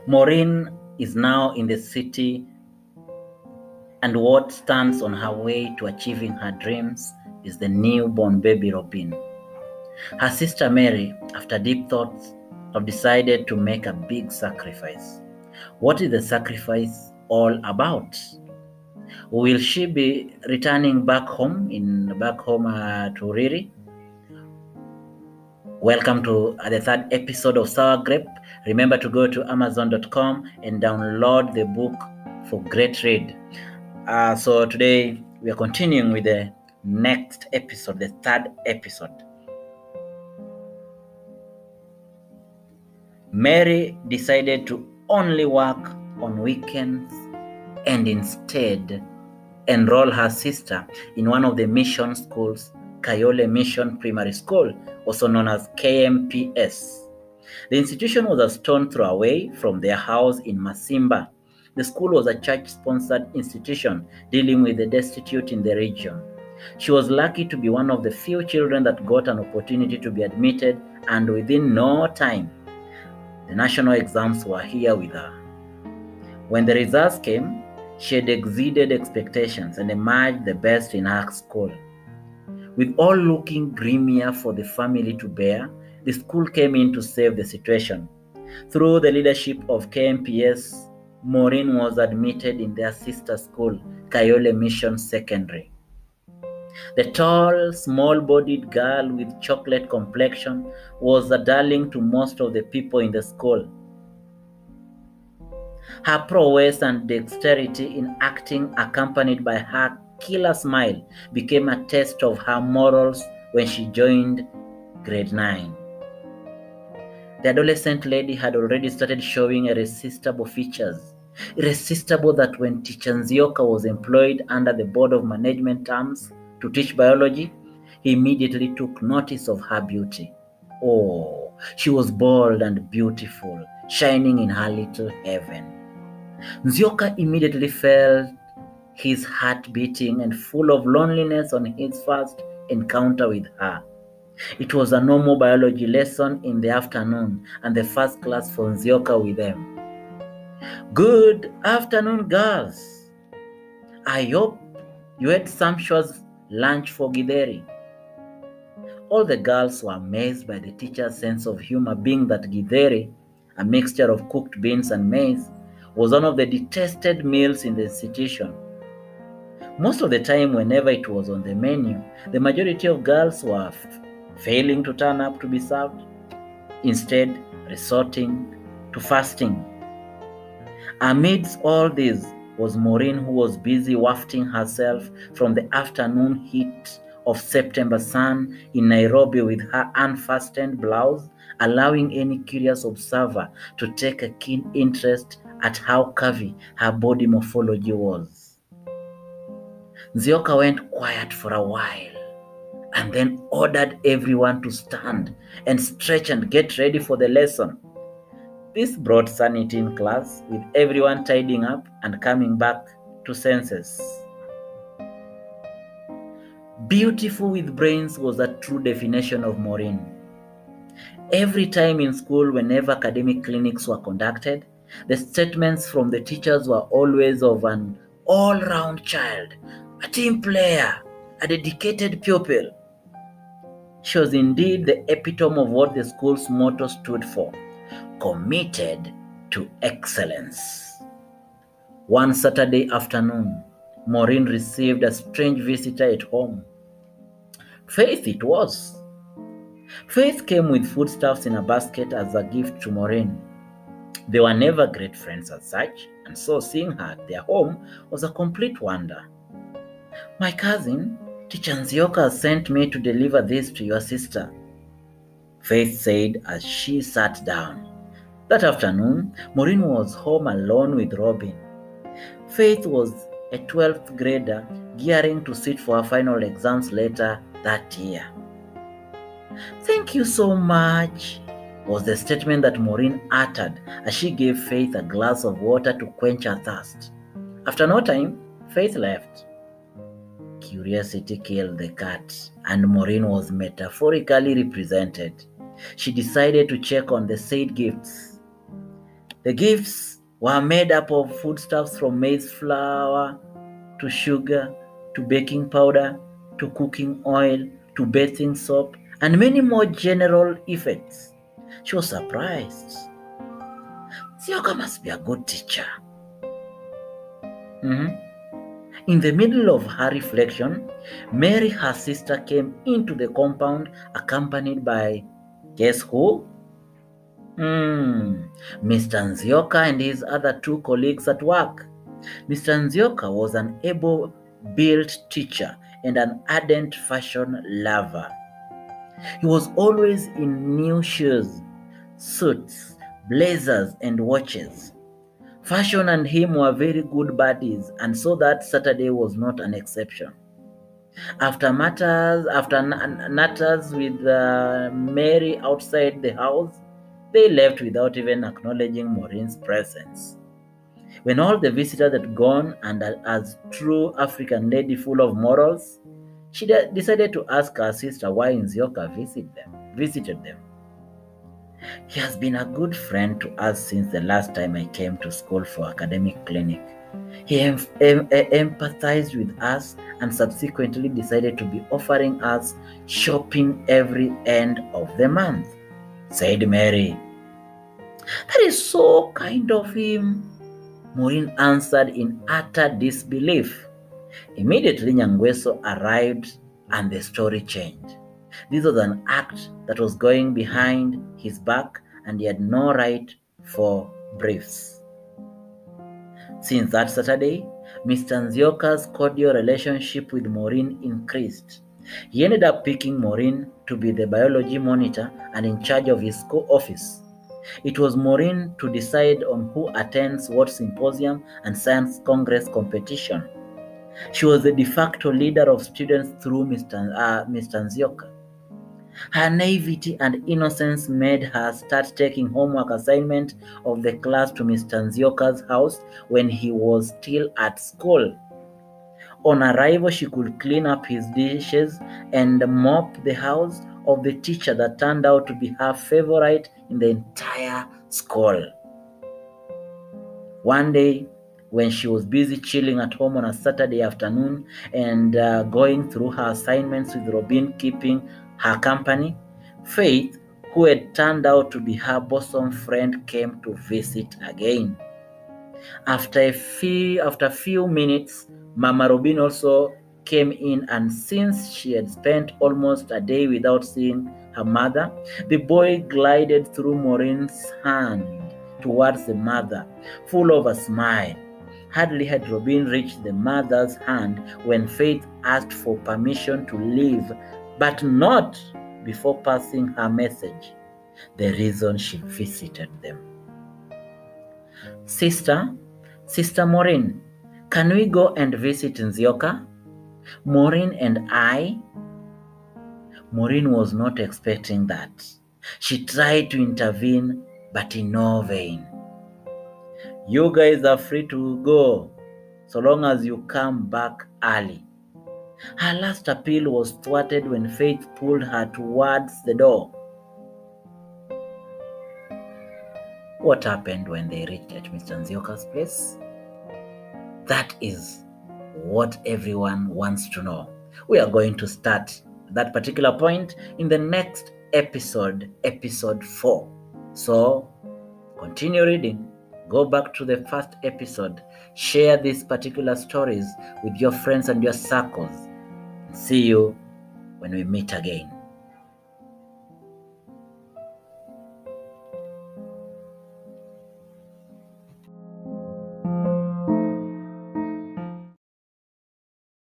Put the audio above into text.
Maureen is now in the city, and what stands on her way to achieving her dreams is the newborn baby Robin. Her sister Mary, after deep thoughts, have decided to make a big sacrifice. What is the sacrifice all about? Will she be returning back home to Riri? Welcome to the third episode of Sour Grape. Remember to go to Amazon.com and download the book for great read. So today we are continuing with the next episode, the third episode. Mary decided to only work on weekends and instead enroll her sister in one of the mission schools, Kayole Mission Primary School, also known as KMPS. The institution was a stone throw away from their house in Masimba. The school was a church-sponsored institution dealing with the destitute in the region. She was lucky to be one of the few children that got an opportunity to be admitted, and within no time, the national exams were here with her. When the results came, she had exceeded expectations and emerged the best in her school. With all looking grimier for the family to bear, the school came in to save the situation. Through the leadership of KMPS, Maureen was admitted in their sister school, Kayole Mission Secondary. The tall, small-bodied girl with chocolate complexion was a darling to most of the people in the school. Her prowess and dexterity in acting, accompanied by her killer smile, became a test of her morals when she joined grade 9. The adolescent lady had already started showing irresistible features. Irresistible that when teacher Nzioka was employed under the Board of Management terms to teach biology, he immediately took notice of her beauty. Oh, she was bold and beautiful, shining in her little heaven. Nzioka immediately felt his heart beating and full of loneliness on his first encounter with her. It was a normal biology lesson in the afternoon and the first class for Nzioka with them. Good afternoon, girls. I hope you had sumptuous lunch for Githeri. All the girls were amazed by the teacher's sense of humor, being that Githeri, a mixture of cooked beans and maize, was one of the detested meals in the institution. Most of the time, whenever it was on the menu, the majority of girls were failing to turn up to be served, instead resorting to fasting. Amidst all this was Maureen, who was busy wafting herself from the afternoon heat of September sun in Nairobi with her unfastened blouse, allowing any curious observer to take a keen interest at how curvy her body morphology was. Nzioka went quiet for a while and then ordered everyone to stand and stretch and get ready for the lesson. This brought sanity in class, with everyone tidying up and coming back to senses. Beautiful with brains was a true definition of Maureen. Every time in school, whenever academic clinics were conducted, the statements from the teachers were always of an all-round child, a team player, a dedicated pupil. She was indeed the epitome of what the school's motto stood for: committed to excellence. One Saturday afternoon, Maureen received a strange visitor at home. Faith it was. Faith came with foodstuffs in a basket as a gift to Maureen. They were never great friends as such, and so seeing her at their home was a complete wonder. My cousin, Teacher Nzioka, sent me to deliver this to your sister, Faith said as she sat down. That afternoon, Maureen was home alone with Robin. Faith was a 12th grader gearing to sit for her final exams later that year. Thank you so much, was the statement that Maureen uttered as she gave Faith a glass of water to quench her thirst. After no time, Faith left. Curiosity killed the cat, and Maureen was metaphorically represented. She decided to check on the said gifts. The gifts were made up of foodstuffs from maize flour to sugar to baking powder to cooking oil to bathing soap and many more general effects. She was surprised. Nzioka must be a good teacher. In the middle of her reflection, Mary, her sister, came into the compound accompanied by, guess who? Mr. Nzioka and his other two colleagues at work. Mr. Nzioka was an able-built teacher and an ardent fashion lover. He was always in new shoes, suits, blazers, and watches. Fashion and him were very good buddies, and so that Saturday was not an exception. After natters with Mary outside the house, they left without even acknowledging Maureen's presence. When all the visitors had gone, and as true African lady full of morals, she decided to ask her sister why Nzioka visited them. He has been a good friend to us since the last time I came to school for academic clinic. He empathized with us and subsequently decided to be offering us shopping every end of the month, said Mary. That is so kind of him, Maureen answered in utter disbelief. Immediately Nyangweso arrived and the story changed. This was an act that was going behind his back and he had no right for briefs. Since that Saturday, Mr. Nzioka's cordial relationship with Maureen increased. He ended up picking Maureen to be the biology monitor and in charge of his school office. It was Maureen to decide on who attends what symposium and science congress competition. She was the de facto leader of students through Mr. Nzioka. Her naivety and innocence made her start taking homework assignment of the class to Mr. Nzioka's house when he was still at school. On arrival, she could clean up his dishes and mop the house of the teacher that turned out to be her favorite in the entire school. One day, when she was busy chilling at home on a Saturday afternoon and going through her assignments with Robin keeping her company, Faith, who had turned out to be her bosom friend, came to visit again. After a few minutes, Mama Robin also came in, and since she had spent almost a day without seeing her mother, the boy glided through Maureen's hand towards the mother, full of a smile. Hardly had Robin reached the mother's hand when Faith asked for permission to leave, but not before passing her message, the reason she visited them. Sister Maureen, can we go and visit Nzioka? Maureen and I? Maureen was not expecting that. She tried to intervene, but in no vain. You guys are free to go, so long as you come back early. Her last appeal was thwarted when Faith pulled her towards the door. What happened when they reached at Mr. Nzioka's place? That is what everyone wants to know. We are going to start that particular point in the next episode, episode 4. So, continue reading. Go back to the first episode. Share these particular stories with your friends and your circles. See you when we meet again.